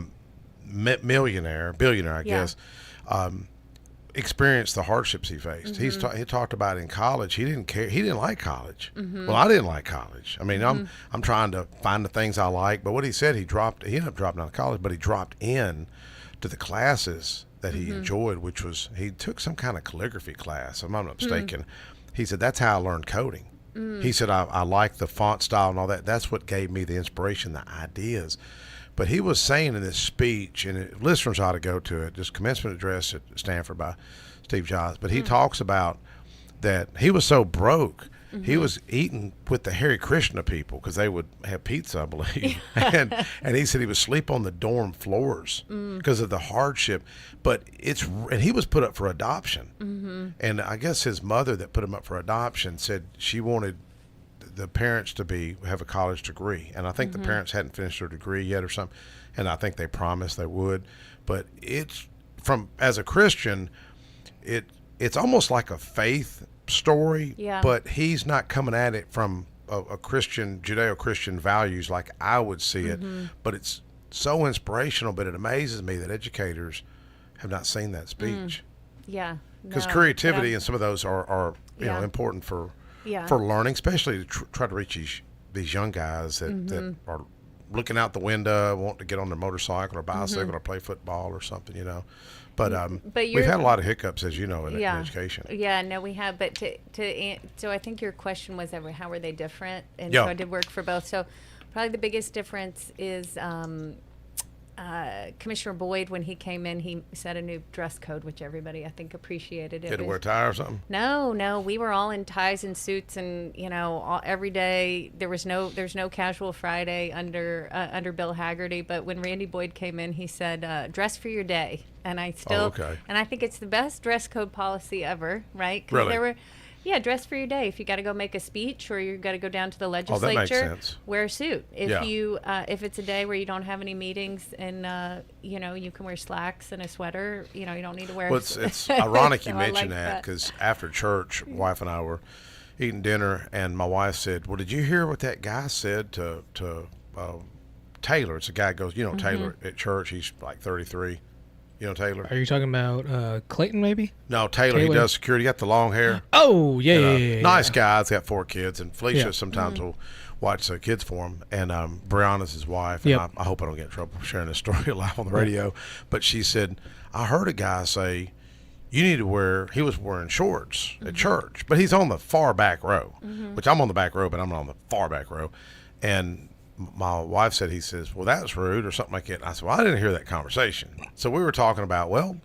billionaire, I guess, experienced the hardships he faced. He talked about in college. He didn't care. He didn't like college. Well, I didn't like college. I mean, I'm trying to find the things I like. But what he said, he ended up dropping out of college, but he dropped in to the classes that he enjoyed, which was he took some kind of calligraphy class. If I'm not mistaken. He said that's how I learned coding. He said I like the font style and all that. That's what gave me the inspiration, the ideas. But he was saying in this speech, and listeners ought to go to it, just commencement address at Stanford by Steve Jobs. But he talks about that he was so broke, he was eating with the Hare Krishna people because they would have pizza, I believe. and he said he would sleep on the dorm floors because of the hardship. But and he was put up for adoption. And I guess his mother that put him up for adoption said she wanted the parents to have a college degree, and I think the parents hadn't finished their degree yet or something, and I think they promised they would. But as a Christian, it's almost like a faith story, but he's not coming at it from a Christian, Judeo-Christian values like I would see it, but it's so inspirational. But it amazes me that educators have not seen that speech. Because creativity and some of those are important for learning, especially to try to reach these young guys that are looking out the window, want to get on their motorcycle or bicycle or play football or something, But we've had a lot of hiccups, as you know, in education. Yeah, no, we have. But so I think your question was, how are they different? And Yeah. so I did work for both. So probably the biggest difference is Commissioner Boyd, when he came in, he set a new dress code, which everybody, I think, appreciated. Did he wear a tie or something? No, we were all in ties and suits, and every day there's no casual Friday under Bill Haggerty. But when Randy Boyd came in, he said, "Dress for your day," and I think it's the best dress code policy ever, right? 'Cause Really? Dress for your day. If you got to go make a speech or you got to go down to the that legislature, makes sense. wear a suit. If it's a day where you don't have any meetings and you can wear slacks and a sweater, you don't need to wear. Well, it's ironic you So I mentioned like that because after church, wife and I were eating dinner, and my wife said, "Well, did you hear what that guy said to Taylor?" It's a guy who goes, Taylor at church. He's like 33. You know Taylor? Are you talking about Clayton, maybe? No, Taylor. He does security. He got the long hair. Oh, yeah. Nice guy. He's got 4 kids, and Felicia sometimes will watch the kids for him. And Brianna's his wife. And I hope I don't get in trouble for sharing this story live on the radio. But she said, I heard a guy say, you need to wear, he was wearing shorts at church, but he's on the far back row, which I'm on the back row, but I'm on the far back row. And my wife said, he says, well, that's rude or something like that. And I said, well, I didn't hear that conversation. So we were talking about, well,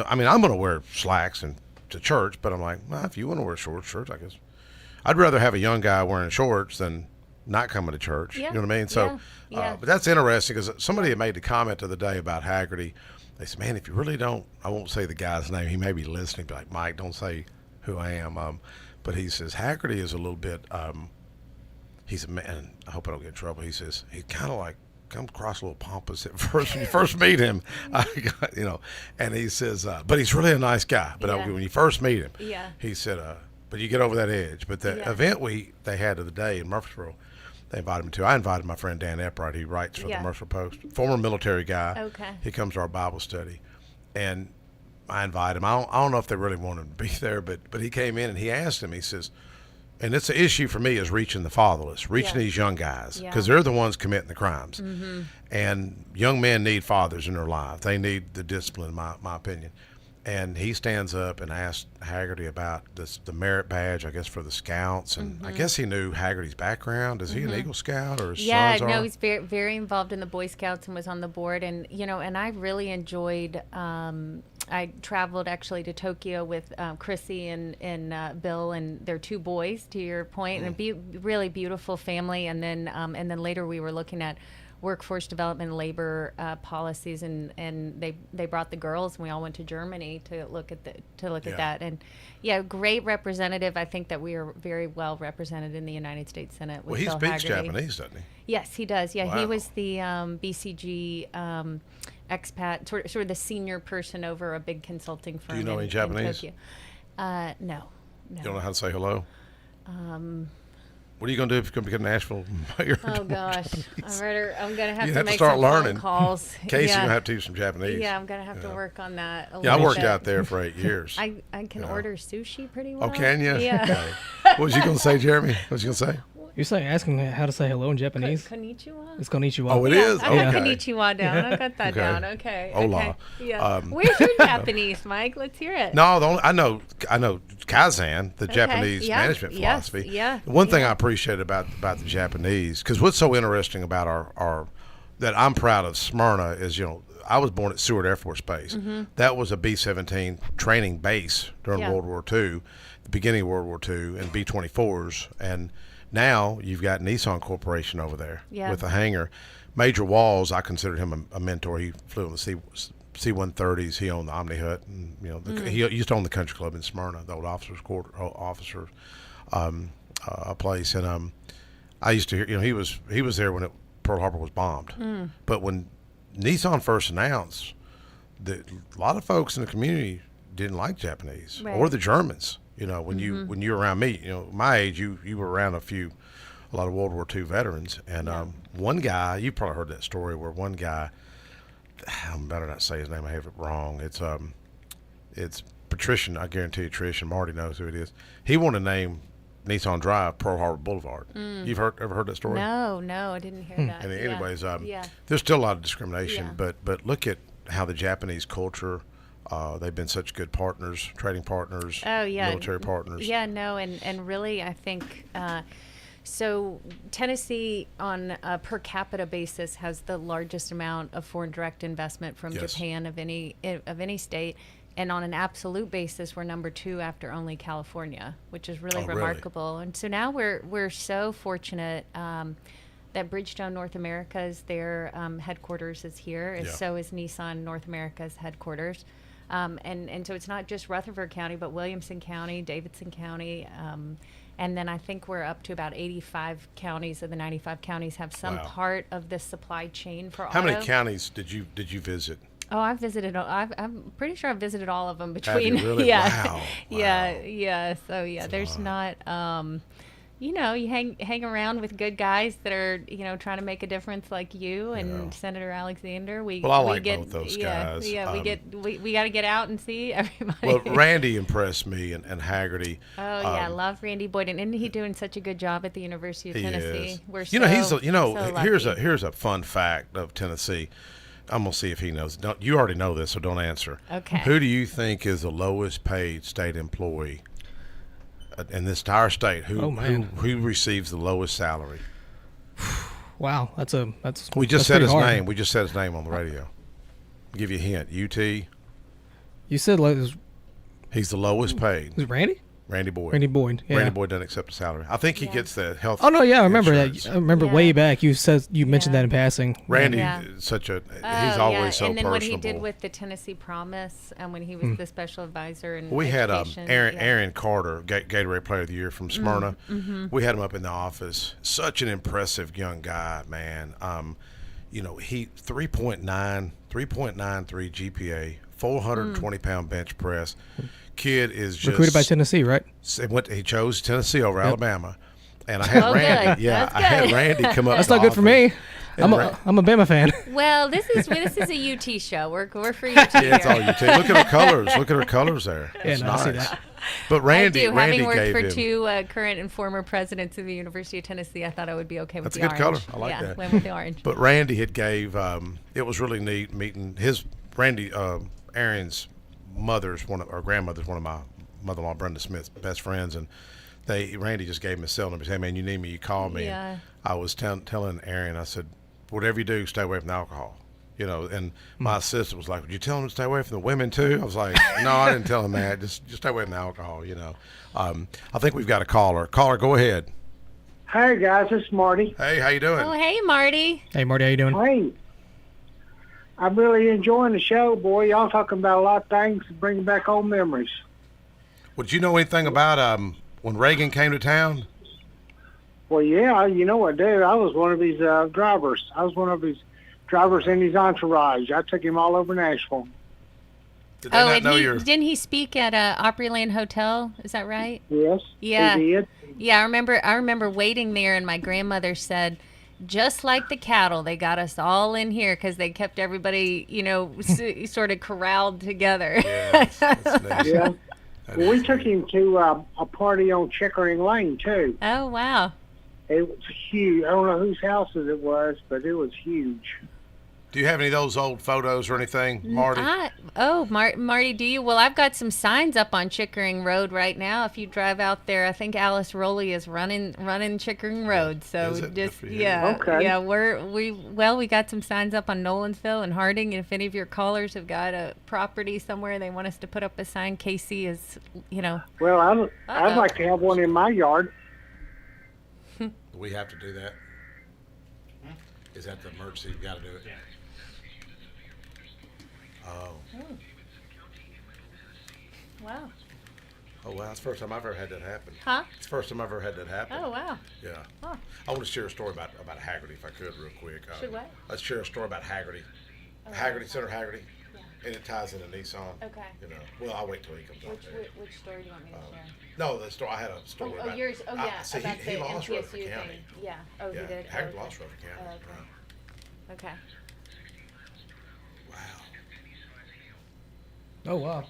I mean, I'm going to wear slacks to church, but I'm like, well, if you want to wear shorts, I guess. I'd rather have a young guy wearing shorts than not coming to church. You know what I mean? So, but that's interesting because somebody had made the comment the other day about Haggerty. They said, man, if you really don't, I won't say the guy's name. He may be listening, be like, Mike, don't say who I am. But he says, Haggerty is a little bit, he's a man, I hope I don't get in trouble. He says, he kind of like comes across a little pompous at first when you first meet him, and he says, but he's really a nice guy. But when you first meet him, he said, but you get over that edge. But the event they had the other day in Murfreesboro, they invited me to. I invited my friend Dan Eppright. He writes for the Murfreesboro Post, former military guy. Okay. He comes to our Bible study, and I invited him. I don't know if they really wanted him to be there, but he came in and he asked him. He says, and it's an issue for me is reaching the fatherless, reaching these young guys, because they're the ones committing the crimes. And young men need fathers in their life. They need the discipline, in my opinion. And he stands up and asks Haggerty about the merit badge, I guess, for the Scouts. And I guess he knew Haggerty's background. Is he an Eagle Scout or his sons are? No, he's very, very involved in the Boy Scouts and was on the board. And, and I really enjoyed, I traveled actually to Tokyo with Chrissy and Bill and their 2 boys, to your point, and a really beautiful family. And then later we were looking at workforce development, labor policies, and they brought the girls, and we all went to Germany to look at at that. And yeah, great representative. I think that we are very well represented in the United States Senate. Well, he Bill speaks Hagerty. Japanese, doesn't he? Yes, he does. Yeah, Wow. he was the BCG expat, sort of the senior person over a big consulting firm. Do you know any in Japanese? Tokyo. No. You don't know how to say hello? What are you going to do if you're going to become Nashville mayor? Oh gosh, I'm gonna have You to have to make start some learning. phone calls. Casey's yeah. going to have to do some Japanese. Yeah, I'm gonna have to work on that. Yeah, I worked out there for 8 years. I can order sushi pretty well. Oh, can you? Yeah. Okay. What was you going to say, Jeremy? What was you going to say? You're saying asking how to say hello in Japanese? Konnichiwa. It's konnichiwa. Oh, it is? I got Okay. konnichiwa down. I got that Okay. down. Okay. Hola. Okay. Yeah. Where's your Japanese, Mike? Let's hear it. No, I know Kaizen, the Japanese Yeah. management Yes. philosophy. Yeah. One thing I appreciate about the Japanese, because what's so interesting about our that I'm proud of Smyrna is, I was born at Seward Air Force Base. Mm-hmm. That was a B-17 training base during Yeah. World War II, the beginning of World War II, and B-24s. And now you've got Nissan Corporation over there with a hangar. Major Walls, I considered him a mentor. He flew on the C-130s. He owned the Omni Hut, and he used to own the Country Club in Smyrna, the old officers' place. And I used to hear, he was there when Pearl Harbor was bombed. But when Nissan first announced that, a lot of folks in the community didn't like Japanese or the Germans. When you were around me, my age, you were around a lot of World War II veterans, and one guy, you probably heard that story where one guy, I better not say his name, I have it wrong. It's Patrician. I guarantee you, Trish and Marty knows who it is. He wanted to name Nissan Drive Pearl Harbor Boulevard. You've ever heard that story? No, I didn't hear that. And anyways, yeah. there's still a lot of discrimination, but look at how the Japanese culture. They've been such good partners, trading partners, military partners. Yeah, no, and really, I think so. Tennessee, on a per capita basis, has the largest amount of foreign direct investment from Japan of any state, and on an absolute basis, we're number 2 after only California, which is really remarkable. Really? And so now we're so fortunate. That Bridgestone North America's their headquarters is here. So is Nissan North America's headquarters. And so it's not just Rutherford County, but Williamson County, Davidson County, and then I think we're up to about 85 counties of the 95 counties have some part of the supply chain for auto. How many counties did you visit? Oh, I've visited. I'm pretty sure I've visited all of them. Have you really? Wow. Yeah. So there's not. You hang around with good guys that are, trying to make a difference like you and Senator Alexander. I like both those guys. Yeah, we got to get out and see everybody. Well, Randy impressed me and Hagerty. Oh I love Randy Boyd, and isn't he doing such a good job at the University of Tennessee? Is. We're here's a fun fact of Tennessee. I'm gonna see if he knows. You already know this, so don't answer. Okay. Who do you think is the lowest paid state employee in this entire state? Who receives the lowest salary? Wow, that's we just said his name. We just said his name on the radio. I'll give you a hint. UT. You said he's the lowest paid. Is it Randy? Randy Boyd. Randy Boyd. Yeah. Randy Boyd doesn't accept the salary. I think he gets the health. Oh no, yeah, I remember insurance. that. I remember way back you mentioned that in passing. Randy is he's always so and then personable. what he did with the Tennessee Promise, and when he was the special advisor and we education, had Aaron Carter, Gatorade Player of the Year from Smyrna. We had him up in the office. Such an impressive young guy, man. He 3.93 GPA, 420-pound bench press. Kid is just recruited by Tennessee, right? He chose Tennessee over Alabama, and I had Randy. Good. Yeah, I had Randy come up. That's not good for me. I'm a Bama fan. Well, this is a UT show. We're for UT. Yeah, it's all UT. Look at her colors. Look at her colors there. It's nice. I see that. But Randy, having worked gave for him 2 current and former presidents of the University of Tennessee, I thought I would be okay with the orange. That's a good color. I like that. Went with the orange. But Randy had gave. It was really neat meeting Aaron's grandmother's one of my mother-in-law Brenda Smith's best friends, and Randy just gave him his cell number. Hey man, you need me, you call me. Yeah. And I was telling Aaron, I said, whatever you do, stay away from the alcohol. And my assistant was like, would you tell him to stay away from the women too? I was like, no, I didn't tell him that. Just stay away from the alcohol. I think we've got a caller. Caller, go ahead. Hey guys, it's Marty. Hey, how you doing? Oh, hey, Marty. Hey, Marty, how you doing? Hey, I'm really enjoying the show, boy. Y'all talking about a lot of things, bringing back old memories. Would you know anything about when Reagan came to town? Well, yeah, you know I do. I was one of his drivers. I was one of his drivers in his entourage. I took him all over Nashville. Did they Oh, not and know your... didn't he speak at Opryland Hotel? Is that right? Yes, Yeah. he did. Yeah, I remember waiting there, and my grandmother said, just like the cattle, they got us all in here because they kept everybody, sort of corralled together. Yeah, that's nice. Yeah. Well, we took him to a party on Chickering Lane, too. Oh, wow. It was huge. I don't know whose houses it was, but it was huge. Do you have any of those old photos or anything, Marty? Marty, do you? Well, I've got some signs up on Chickering Road right now. If you drive out there, I think Alice Rowley is running Chickering Road. So just Okay. yeah, we got some signs up on Nolansville and Harding. And if any of your callers have got a property somewhere they want us to put up a sign, Casey is, Well, I'd like to have one in my yard. Do we have to do that? Is that the emergency? You got to do it. Yeah. Oh. Wow. Oh, wow. It's the first time I've ever had that happen. Huh? It's the first time I've ever had that happen. Oh, wow. Yeah. Huh. I want to share a story about Haggerty, if I could, real quick. Should what? Let's share a story about Haggerty. Senator Haggerty. Yeah. And it ties into Nissan. Okay. Well, I'll wait till he comes on there. Which story do you want me to share? No, the story. I had a story about... yours. Oh, yeah. See, about he the lost MTSU Rutherford thing. County. Yeah. Oh, he did? Haggerty Okay. lost Rutherford County. Okay. Okay. Oh, wow.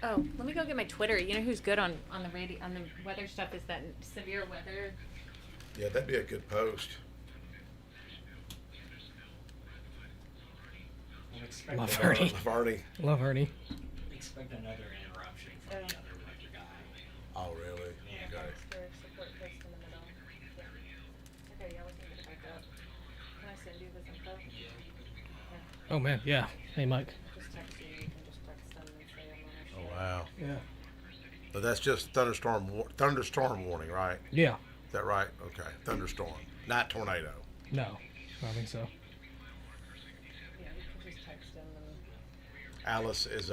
Oh, let me go get my Twitter. You know who's good on the radio, on the weather stuff is that severe weather. Yeah, that'd be a good post. Love Ernie. Love Ernie. Expect another interruption from the other weather guy. Oh, really? Yeah. Okay. Support post in the middle. Okay, yeah, we can get it back up. Can I send you this info? Yeah. Oh, man, yeah. Hey, Mike. Just text you. You can just text them and say I'm on Oh, wow. Yeah. But that's just thunderstorm warning, right? Yeah. Is that right? Okay. Thunderstorm, not tornado. No, I don't think so. Yeah, you can just text them. Alice, is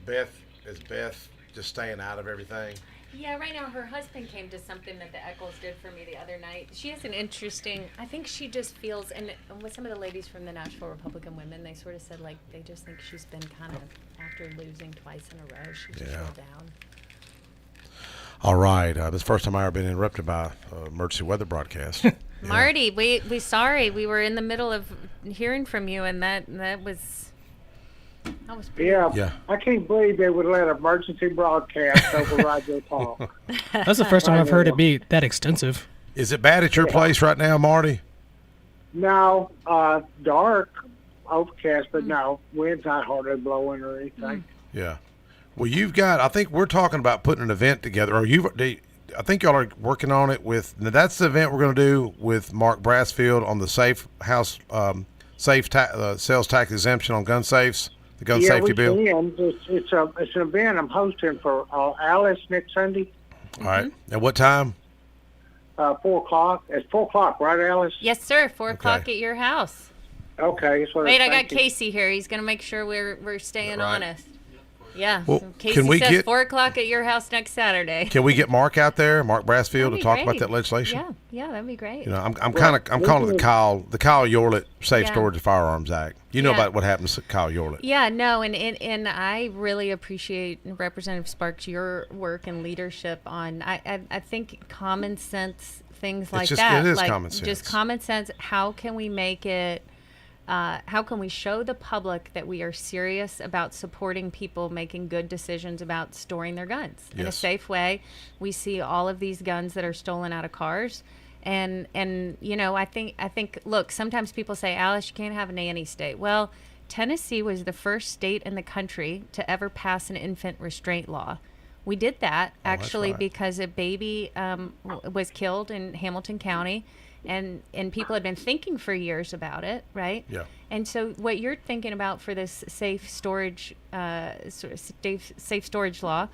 Beth just staying out of everything? Yeah, right now her husband came to something that the Eccles did for me the other night. She has an interesting, I think she just feels, and with some of the ladies from the Nashville Republican Women, they sort of said like they just think she's been kind of, after losing twice in a row, she's just real down. All right. This is the first time I've ever been interrupted by emergency weather broadcast. Marty, we sorry. We were in the middle of hearing from you, and that was pretty. Yeah. I can't believe they would let emergency broadcast override their talk. That's the first time I've heard it be that extensive. Is it bad at your place right now, Marty? No, dark, overcast, but no, wind's not hardly blowing or anything. Yeah. Well, I think we're talking about putting an event together, I think y'all are working on it with, that's the event we're going to do with Mark Brassfield on the Safe House, sales tax exemption on gun safes, the gun safety bill. It's an event I'm hosting for Alice next Sunday. All right. At what time? 4 o'clock. It's 4 o'clock, right, Alice? Yes, sir. 4 o'clock at your house. Okay. That's what Wait, I got Casey here. He's going to make sure we're staying honest. Yeah. Well, so Casey says 4 o'clock at your house next Saturday. Can we get Mark out there, Mark Brassfield, to talk about that legislation? Yeah, that'd be great. I'm calling it the Kyle Yorlett Safe Storage of Firearms Act. You know about what happens to Kyle Yorlett. Yeah, no, and I really appreciate Representative Sparks your work and leadership on. I think common sense things like that. It is like common sense. Just common sense. How can we make it? How can we show the public that we are serious about supporting people making good decisions about storing their guns in a safe way? We see all of these guns that are stolen out of cars. And I think look, sometimes people say, Alice, you can't have a nanny state. Well, Tennessee was the first state in the country to ever pass an infant restraint law. We did that actually because a baby was killed in Hamilton County. And people had been thinking for years about it, right? Yeah. And so what you're thinking about for this safe storage, safe storage law,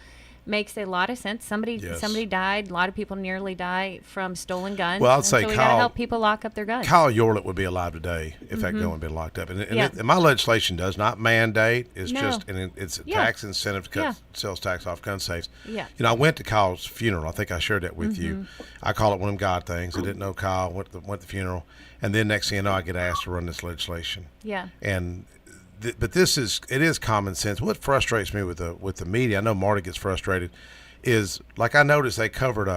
makes a lot of sense. Somebody died. A lot of people nearly die from stolen guns. Well, I'd say so we got to help people lock up their guns. Kyle Yorlet would be alive today if that gun had been locked up. And my legislation does not mandate. It's it's a tax incentive to cut sales tax off gun safes. Yeah. You know, I went to Kyle's funeral. I think I shared that with you. I call it one of them God things. I didn't know Kyle. Went to the funeral, and then next thing you know, I get asked to run this legislation. Yeah. And but it is common sense. What frustrates me with the media, I know Marty gets frustrated, is like I noticed they covered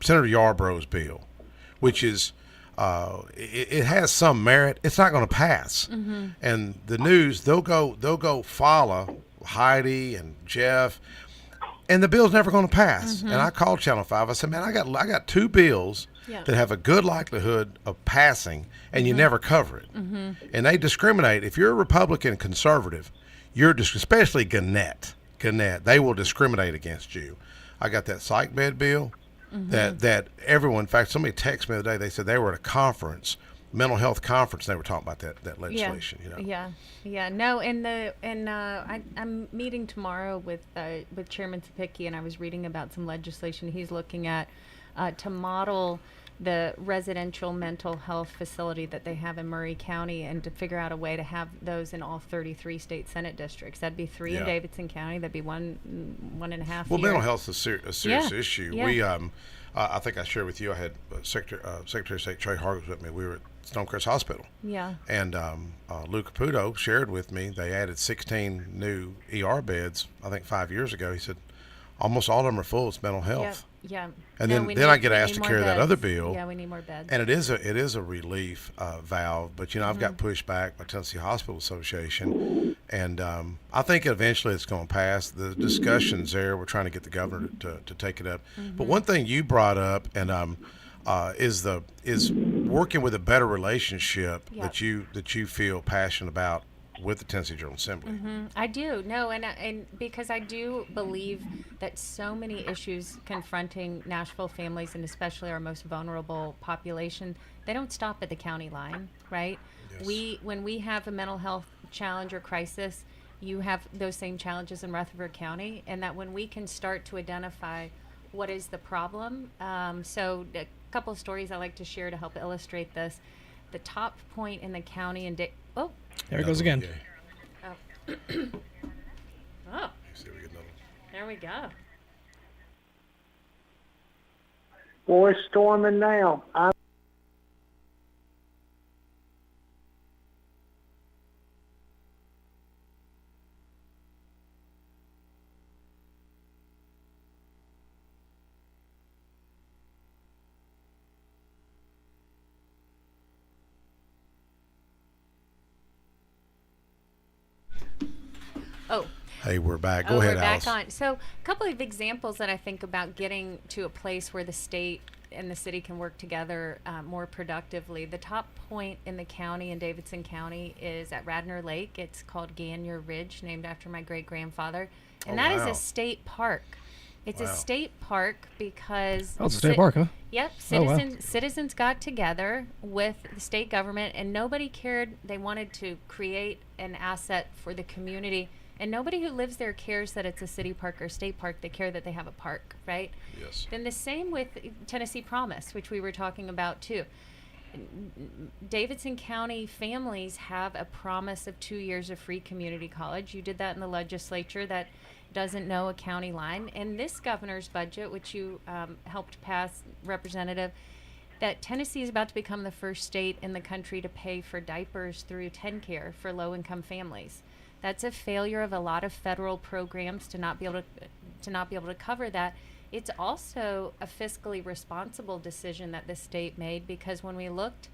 Senator Yarborough's bill, which is it has some merit. It's not going to pass, and the news they'll go follow Heidi and Jeff, and the bill's never going to pass. And I called Channel 5. I said, man, I got two bills that have a good likelihood of passing, and you never cover it. And they discriminate. If you're a Republican conservative, especially Gannett, they will discriminate against you. I got that psych bed bill that everyone, in fact, somebody texted me the other day, they said they were at a conference, mental health conference, and they were talking about that legislation. No, I'm meeting tomorrow with Chairman Sapicki, and I was reading about some legislation he's looking at to model the residential mental health facility that they have in Murray County, and to figure out a way to have those in all 33 state Senate districts. That'd be 3 in Davidson County. That'd be 1.5. Well, mental health is a serious issue. Yeah. We, I think I shared with you, I had Secretary of State Trey Hargis with me. We were at Stonecrest Hospital. Yeah. And Lou Caputo shared with me they added 16 new ER beds, I think 5 years ago. He said almost all of them are full. It's mental health. Yeah. And then I get asked to carry that other bill. Yeah, we need more beds. And it is a relief valve. But, I've got pushback by Tennessee Hospital Association. And I think eventually it's going to pass. The discussion's there. We're trying to get the governor to take it up. But one thing you brought up and is working with a better relationship that you feel passionate about with the Tennessee General Assembly. I do. No, and because I do believe that so many issues confronting Nashville families, and especially our most vulnerable population, they don't stop at the county line, right? Yes. When we have a mental health challenge or crisis, you have those same challenges in Rutherford County, and that when we can start to identify what is the problem. So a couple of stories I like to share to help illustrate this. The top point in the county in there it goes again. Oh. Oh. There we go. Boy, it's storming now. Hey, we're back. Go ahead, Alice. We're back on. So a couple of examples that I think about getting to a place where the state and the city can work together more productively. The top point in the county, in Davidson County, is at Radnor Lake. It's called Ganier Ridge, named after my great-grandfather. And that is a state park. It's a state park because... Oh, it's a state park, huh? Yep. Citizens got together with the state government, and nobody cared. They wanted to create an asset for the community. And nobody who lives there cares that it's a city park or state park. They care that they have a park, right? Yes. Then the same with Tennessee Promise, which we were talking about too. Davidson County families have a promise of 2 years of free community college. You did that in the legislature that doesn't know a county line. And this governor's budget, which you helped pass, Representative, that Tennessee is about to become the first state in the country to pay for diapers through TennCare for low-income families. That's a failure of a lot of federal programs to not be able to cover that. It's also a fiscally responsible decision that the state made, because when we looked,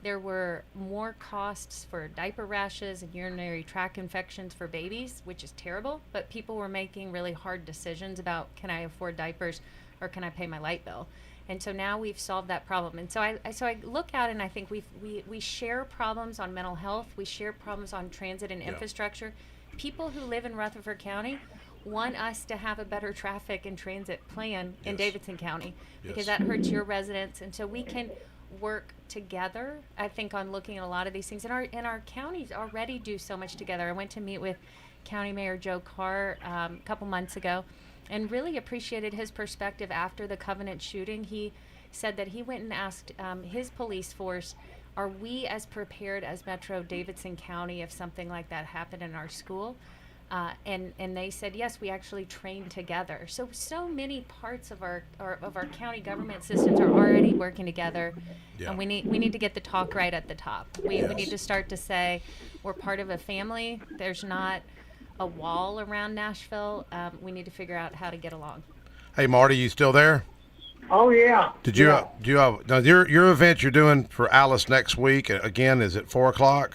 there were more costs for diaper rashes and urinary tract infections for babies, which is terrible, but people were making really hard decisions about, can I afford diapers or can I pay my light bill? And so now we've solved that problem. And so I look at it and I think we share problems on mental health. We share problems on transit and infrastructure. People who live in Rutherford County want us to have a better traffic and transit plan in Davidson County, because that hurts your residents. And so we can work together, I think, on looking at a lot of these things. And our counties already do so much together. I went to meet with County Mayor Joe Carr a couple months ago, and really appreciated his perspective after the Covenant shooting. He said that he went and asked his police force, are we as prepared as Metro Davidson County if something like that happened in our school? And they said, yes, we actually trained together. So many parts of our county government systems are already working together. Yeah. And we need to get the talk right at the top. We need to start to say we're part of a family. There's not a wall around Nashville. We need to figure out how to get along. Hey, Marty, you still there? Oh, yeah. Do you have now your event you're doing for Alice next week? Again, is it 4:00?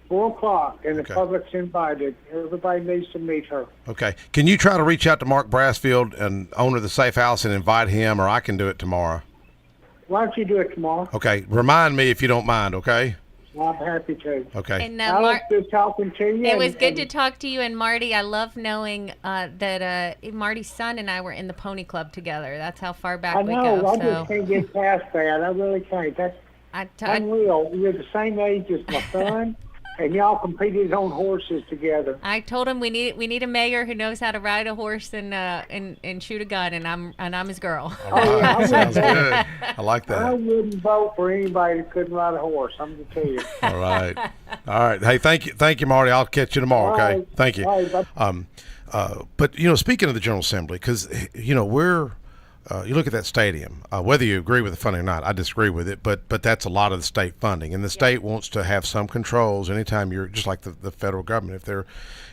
4:00, and the public's invited. Everybody needs to meet her. Okay. Can you try to reach out to Mark Brassfield, and owner of the Safe House, and invite him, or I can do it tomorrow? Why don't you do it tomorrow? Okay. Remind me if you don't mind, okay? I'm happy to. Okay. And Alex, good talking to you. It was good to talk to you. And Marty, I love knowing that Marty's son and I were in the Pony Club together. That's how far back we go. I just can't get past that. I really can't. That's unreal. You're the same age as my son. And y'all competed on horses together. I told him we need a mayor who knows how to ride a horse and shoot a gun, and I'm his girl. Oh, yeah, sounds good. I like that. I wouldn't vote for anybody that couldn't ride a horse. I'm gonna tell you. All right. Hey, thank you, Marty. I'll catch you tomorrow. Okay. Right. Thank you. Right, but speaking of the General Assembly, because we're. You look at that stadium, whether you agree with the funding or not, I disagree with it, but that's a lot of the state funding. And the state wants to have some controls anytime you're, just like the federal government,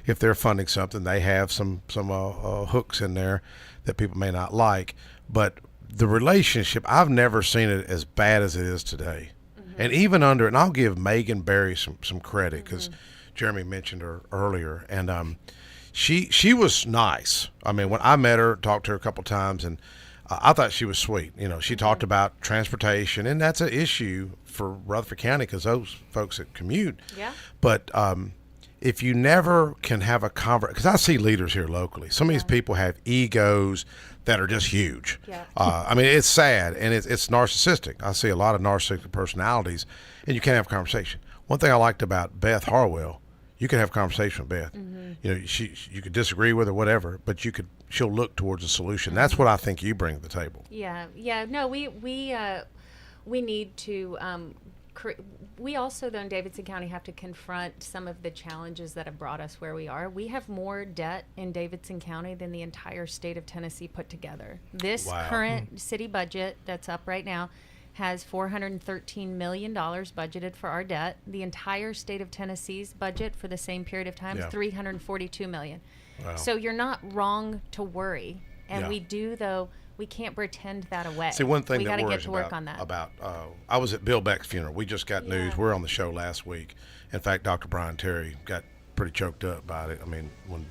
if they're funding something, they have some hooks in there that people may not like. But the relationship, I've never seen it as bad as it is today. Mm-hmm. And even under, and I'll give Megan Berry some credit, because Jeremy mentioned her earlier, and she was nice. I mean, when I met her, talked to her a couple times, and I thought she was sweet. She talked about transportation, and that's an issue for Rutherford County because those folks that commute. Yeah. But if you never can have a conversation, because I see leaders here locally, some of these people have egos that are just huge. Yeah. I mean, it's sad, and it's narcissistic. I see a lot of narcissistic personalities, and you can't have a conversation. One thing I liked about Beth Harwell, you could have a conversation with Beth. Mm-hmm. You could disagree with her, whatever, but she'll look towards a solution. That's what I think you bring to the table. Yeah. No, we need to. We also, though, in Davidson County, have to confront some of the challenges that have brought us where we are. We have more debt in Davidson County than the entire state of Tennessee put together. This current city budget that's up right now has $413 million budgeted for our debt. The entire state of Tennessee's budget for the same period of time is $342 million. Wow. So you're not wrong to worry. And we do, though, we can't pretend that away. See, one thing we that gotta worries get to work on that. I was at Bill Beck's funeral. We just got news. We were on the show last week. In fact, Dr. Brian Terry got pretty choked up about it. I mean, when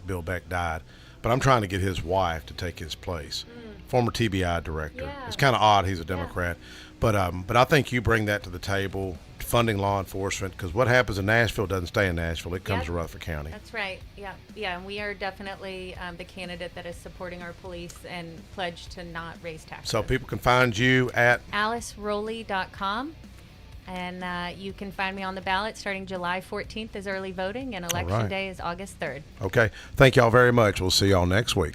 Bill Beck died. But I'm trying to get his wife to take his place. Former TBI director. Yeah. It's kind of odd. He's a Democrat. But I think you bring that to the table, funding law enforcement, because what happens in Nashville doesn't stay in Nashville. It comes to Rutherford County. That's right. Yeah. And we are definitely the candidate that is supporting our police and pledged to not raise taxes. So people can find you at AliceRowley.com. And you can find me on the ballot starting July 14th is early voting, and Election Day is August 3rd. Okay. Thank y'all very much. We'll see y'all next week.